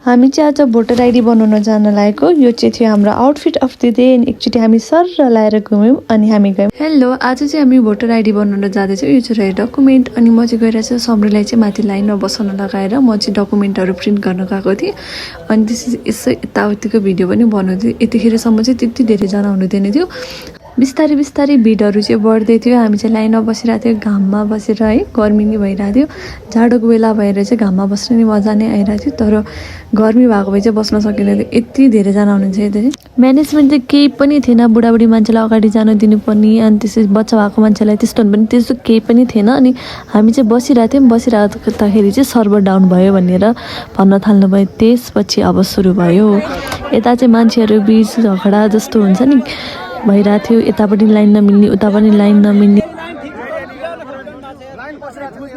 हामी चाहिँ आज भोटर आइडी बनाउन जान लागेको। यो चाहिँ थियो हाम्रो आउटफिट अफ द डे। एकचोटि हामी सर लाएर घुम्यौँ अनि हामी गयौँ। हेलो, आज चाहिँ हामी भोटर आइडी बनाउन जाँदैछौँ। यो चाहिँ डकुमेन्ट अनि म चाहिँ गएर चाहिँ सबैलाई चाहिँ माथि लाइनमा बसाउन लगाएर म चाहिँ डकुमेन्टहरू प्रिन्ट गर्न गएको थिएँ। अनि त्यसपछि यसो यताउतिको भिडियो पनि बनाउँदै यतिखेरसम्म चाहिँ त्यति धेरैजना हुनुहुँदैन थियो। बिस्तारै बिस्तारै भिडहरू चाहिँ बढ्दै थियो। हामी चाहिँ लाइनमा बसिरहेको थियो घाममा बसेर, है, गर्मी नै भइरहेको थियो। जाडोको बेला भएर चाहिँ घाममा बस्न नि मजा नै आइरहेको थियो, तर गर्मी भएको भए चाहिँ बस्न सकिँदैन थियो, यति धेरैजना हुनुहुन्छ यता। म्यानेजमेन्ट चाहिँ केही पनि थिएन। बुढाबुढी मान्छेलाई अगाडि जान दिनुपर्ने अनि त्यसपछि बच्चा भएको मान्छेलाई त्यस्तो पनि त्यस्तो केही पनि थिएन। अनि हामी चाहिँ बसिरहेको थियौँ। बसिरहेकोदाखेरि चाहिँ सर्भर डाउन भयो भनेर भन्न थाल्नुभयो। त्यसपछि अब सुरु भयो। यता चाहिँ मान्छेहरू बिच झगडा जस्तो हुन्छ नि भइरहेको थियो। यता पनि लाइन नमिल्ने, उता पनि लाइन नमिल्ने।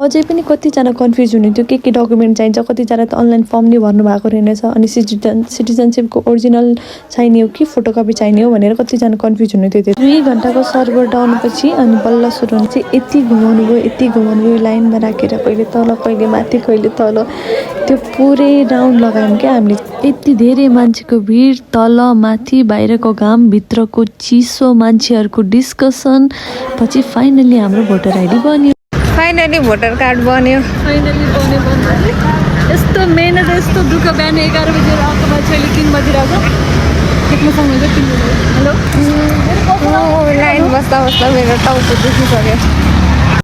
अझै पनि कतिजना कन्फ्युज हुनुहुन्थ्यो के डकुमेन्ट चाहिन्छ। कतिजना त अनलाइन फर्म नै भर्नु भएको रहेछ। अनि सिटिजनसिपको ओरिजिनल चाहिने हो कि फोटोकपी चाहिने हो भनेर कतिजना कन्फ्युज हुनुहुन्थ्यो। 2 घन्टाको सर्भर डाउनपछि अनि बल्ल सुरु हुन्छ। यति घुमाउनु गयो लाइनमा राखेर, कहिले तल कहिले माथि कहिले तल, त्यो पुरै राउन्ड लगायौँ क्या हामीले। यति धेरै मान्छेको भिड, तल माथि, बाहिरको घाम, भित्रको चिसो, मान्छेहरूको डिस्कसन पछि फाइनली हाम्रो भोटर आइडी बन्यो। फाइनली भोटर कार्ड बन्यो। यस्तो मेहनत, यस्तो दुःख। बिहान 11 बजेर आएको मान्छेले 3 बजेर आएको देख्न सक्नुहुन्छ। हेलो, लाइन बस्दा बस्दा मेरो टाउको दुखिसक्यो।